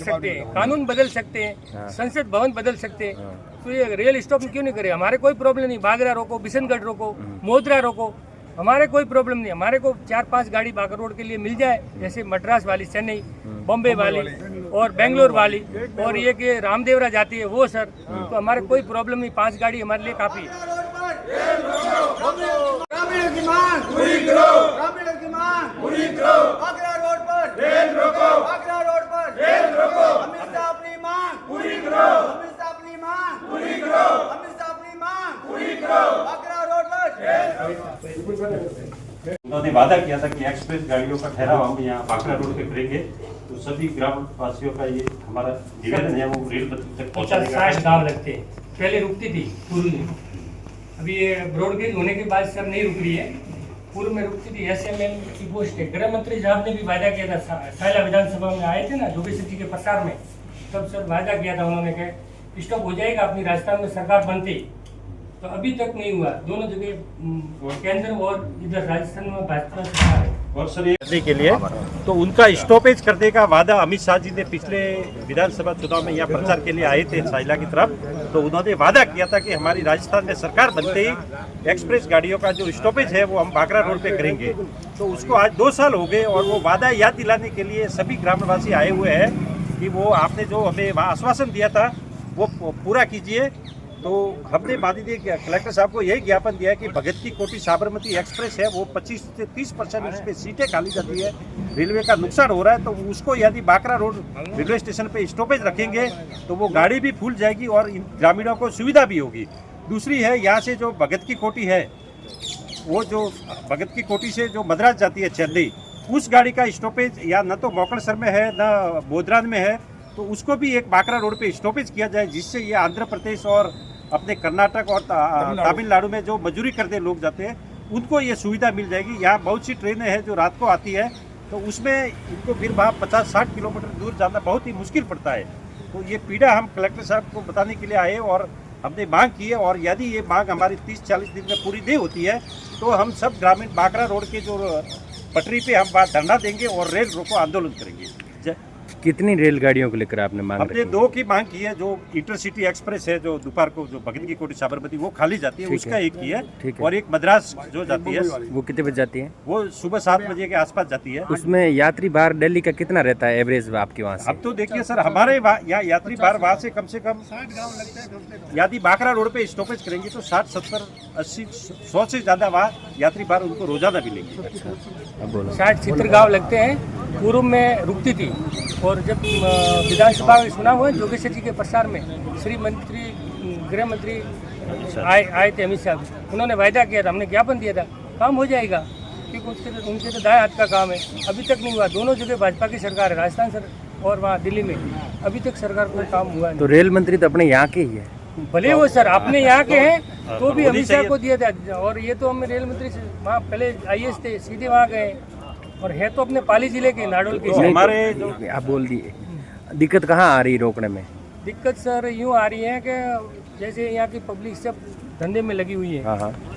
सकते हैं, कानून बदल सकते हैं, संसद भवन बदल सकते हैं, तो ये रेल स्टॉप क्यों नहीं करे? हमारे कोई प्रॉब्लम नहीं, बागरा रोको, बिशनगढ़ रोको, मोदरा रोको, हमारे कोई प्रॉब्लम नहीं। हमारे को 4-5 गाड़ी बागरा रोड के लिए मिल जाए, जैसे मद्रास वाली, चेन्नई, बॉम्बे वाली और बेंगलोर वाली, और ये कि रामदेवरा जाती है वो सर, तो हमारे कोई प्रॉब्लम नहीं, 5 गाड़ी हमारे लिए काफ़ी है। ग्रामीणों की मांग पूरी करो, ग्रामीणों की मांग पूरी करो, बागरा रोड पर रेल रोको, बागरा रोड पर रेल रोको, अमित शाह अपनी मांग पूरी करो, अमित शाह अपनी मांग पूरी करो, अमित शाह अपनी मांग पूरी करो, बागरा रोड पर। उन्होंने वादा किया था कि एक्सप्रेस गाड़ियों का ठहराव हम यहाँ बागरा रोड पे करेंगे, तो सभी ग्राम वासियों का ये हमारा निवेदन है, वो रेल तक पहुँचाने का। 50-60 गाँव लगते हैं, पहले रुकती थी पूर्व में, अभी ये ब्रॉडगेज होने के बाद सर नहीं रुक रही है, पूर्व में रुकती थी। SML की पोस्ट है। गृह मंत्री साहब ने भी वादा किया था, सायला विधानसभा में आए थे ना जोगेश्वर जी के प्रसार में, तब सर वादा किया था उन्होंने कि स्टॉप हो जाएगा अपनी राजस्थान में सरकार बनती, तो अभी तक नहीं हुआ। दोनों जगह केंद्र और इधर राजस्थान में भाजपा सरकार है। और सर ये के लिए तो उनका स्टॉपेज करने का वादा अमित शाह जी ने पिछले विधानसभा चुनाव में यहाँ प्रचार के लिए आए थे साइला की तरफ, तो उन्होंने वादा किया था कि हमारी राजस्थान में सरकार बनते ही एक्सप्रेस गाड़ियों का जो स्टॉपेज है वो हम बागरा रोड पे करेंगे। तो उसको आज 2 साल हो गए और वो वादा याद दिलाने के लिए सभी ग्रामवासी आए हुए हैं कि वो आपने जो हमें वहाँ आश्वासन दिया था वो पूरा कीजिए। तो हमने माननीय कलेक्टर साहब को यही ज्ञापन दिया है कि भगत की कोठी साबरमती एक्सप्रेस है वो 25 से 30% उसमें सीटें खाली जाती है, रेलवे का नुकसान हो रहा है, तो उसको यदि बागरा रोड रेलवे स्टेशन पे स्टॉपेज रखेंगे तो वो गाड़ी भी फूल जाएगी और ग्रामीणों को सुविधा भी होगी। दूसरी है, यहाँ से जो भगत की कोठी है, वो जो भगत की कोठी से जो मद्रास जाती है चेन्नई, उस गाड़ी का स्टॉपेज या न तो मोकलसर में है न बोधरान में है, तो उसको भी एक बागरा रोड पे स्टॉपेज किया जाए, जिससे ये आंध्र प्रदेश और अपने कर्नाटक और तमिलनाडु में जो मजदूरी करते लोग जाते हैं उनको ये सुविधा मिल जाएगी। यहाँ बहुत सी ट्रेनें हैं जो रात को आती है, तो उसमें इनको फिर वहाँ 50-60 किलोमीटर दूर जाना बहुत ही मुश्किल पड़ता है। तो ये पीड़ा हम कलेक्टर साहब को बताने के लिए आए और हमने मांग की है, और यदि ये मांग हमारी 30-40 दिन में पूरी नहीं होती है तो हम सब ग्रामीण बागरा रोड के जो पटरी पे हम धरना देंगे और रेल रोको आंदोलन करेंगे। कितनी रेलगाड़ियों को लेकर आपने मांग रखी? हमने 2 की मांग की है। जो इंटरसिटी एक्सप्रेस है जो दोपहर को जो भगत की कोठी साबरमती वो खाली जाती है, उसका एक की है, और एक मद्रास जो जाती है वो कितने बजे जाती है? वो सुबह 7 बजे के आसपास जाती है। उसमें यात्री भार दिल्ली का कितना रहता है एवरेज आपके वहाँ से? अब तो देखिए सर, हमारे यहाँ यात्री भार वहाँ से कम 60 यदि बागरा रोड पे स्टॉपेज करेंगे तो 60, 70, 80, 100 से ज्यादा वहाँ यात्री भार उनको रोजाना मिलेंगे। 60-70 गाँव लगते हैं, पूर्व में रुकती थी, और जब विधानसभा में सुना हुआ जोगेश्वर जी के प्रसार में श्री मंत्री गृह मंत्री आए थे अमित शाह, उन्होंने वायदा किया था, हमने ज्ञापन दिया था, काम हो जाएगा, क्योंकि उनके तो दाएं हाथ का काम है। अभी तक नहीं हुआ। दोनों जगह भाजपा की सरकार है, राजस्थान सर और वहाँ दिल्ली में, अभी तक सरकार कोई काम हुआ नहीं। तो रेल मंत्री तो अपने यहाँ के ही है, भले वो सर अपने यहाँ के हैं तो भी अमित शाह को दिया था, और ये तो हम रेल मंत्री वहाँ पहले IAS थे, सीधे वहाँ गए, और है तो अपने पाली जिले के नाडोल के। हमारे आप बोल दिए, दिक्कत कहाँ आ रही रोकने में? दिक्कत सर यूँ आ रही है कि जैसे यहाँ की पब्लिक सब धंधे में लगी हुई है,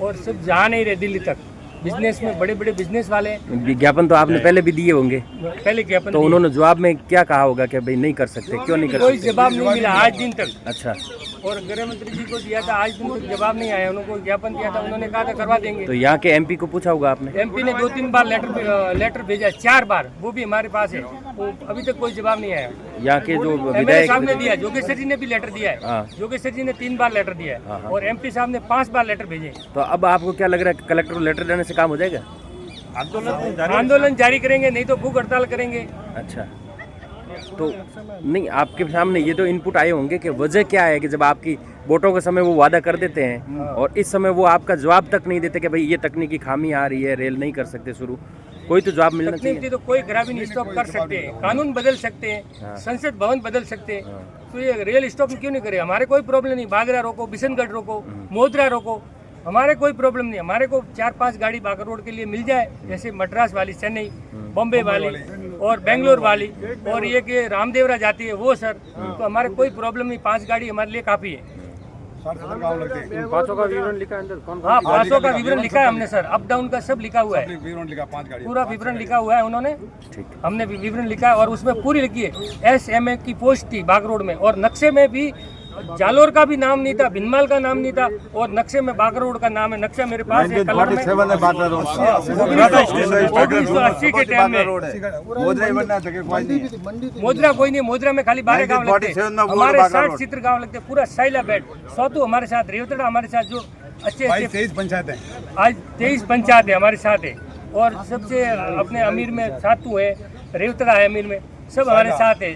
और सब जा नहीं रहे दिल्ली तक, बिजनेस में बड़े बड़े बिजनेस वाले। विज्ञापन तो आपने पहले भी दिए होंगे? पहले ज्ञापन तो उन्होंने जवाब में क्या कहा होगा कि भाई नहीं कर सकते, क्यों नहीं कर सकते? कोई जवाब नहीं मिला आज दिन तक। अच्छा, और गृह मंत्री जी को दिया था, आज दिन तक जवाब नहीं आया। उनको ज्ञापन दिया था, उन्होंने कहा था करवा देंगे। तो यहाँ के MP को पूछा होगा आपने? MP ने 2-3 बार लेटर भेजा, 4 बार, वो भी हमारे पास है, वो अभी तक कोई जवाब नहीं आया। यहाँ के जो MLA साहब ने दिया, जोगेश्वर जी ने भी लेटर दिया है, जोगेश्वर जी ने 3 बार लेटर दिया है, और MP साहब ने 5 बार लेटर भेजे। तो अब आपको क्या लग रहा है कि कलेक्टर को लेटर देने से काम हो जाएगा? आंदोलन जारी करेंगे, नहीं तो भूख हड़ताल करेंगे। अच्छा, तो नहीं, आपके सामने ये तो इनपुट आए होंगे कि वजह क्या है कि जब आपकी वोटों के समय वो वादा कर देते हैं और इस समय वो आपका जवाब तक नहीं देते कि भाई ये तकनीकी खामी आ रही है, रेल नहीं कर सकते शुरू, कोई तो जवाब मिलना चाहिए। तो कोई ग्रामीण स्टॉप कर सकते हैं, कानून बदल सकते हैं, संसद भवन बदल सकते हैं, तो ये रेल स्टॉप क्यों नहीं करे? हमारे कोई प्रॉब्लम नहीं, बागरा रोको, बिशनगढ़ रोको, मोदरा रोको, हमारे कोई प्रॉब्लम नहीं। हमारे को 4-5 गाड़ी बागरा रोड के लिए मिल जाए, जैसे मद्रास वाली, चेन्नई, बॉम्बे वाली और बेंगलोर वाली, और ये कि रामदेवरा जाती है वो सर, तो हमारे कोई प्रॉब्लम नहीं, 5 गाड़ी हमारे लिए काफ़ी है। गाँव लगते हैं। इन 500 का विवरण लिखा है अंदर कौन हाँ 500 का विवरण लिखा है हमने सर, अप डाउन का सब लिखा हुआ है, विवरण लिखा 5 गाड़ी। पूरा विवरण लिखा हुआ है उन्होंने, ठीक है। हमने भी विवरण लिखा है और उसमें पूरी लिखी है SMA की पोस्ट थी बाग रोड में, और नक्शे में भी जालोर का भी नाम नहीं था, भिनमाल का नाम नहीं था, और नक्शे में बाग रोड का नाम है। नक्शा मेरे पास है कलर में 1980 के टाइम में। मोजरा कोई नहीं, मोजरा में खाली 12 गांव लगते हैं, हमारे 60 चित्र गांव लगते हैं, पूरा साइला बेट। सौतू हमारे साथ, रेवतड़ा हमारे साथ, जो अच्छे 23 पंचायत है। आज 23 पंचायत है हमारे साथ है, और सबसे अपने अमीर में सातू है, रेवतड़ा है अमीर में, सब हमारे साथ है।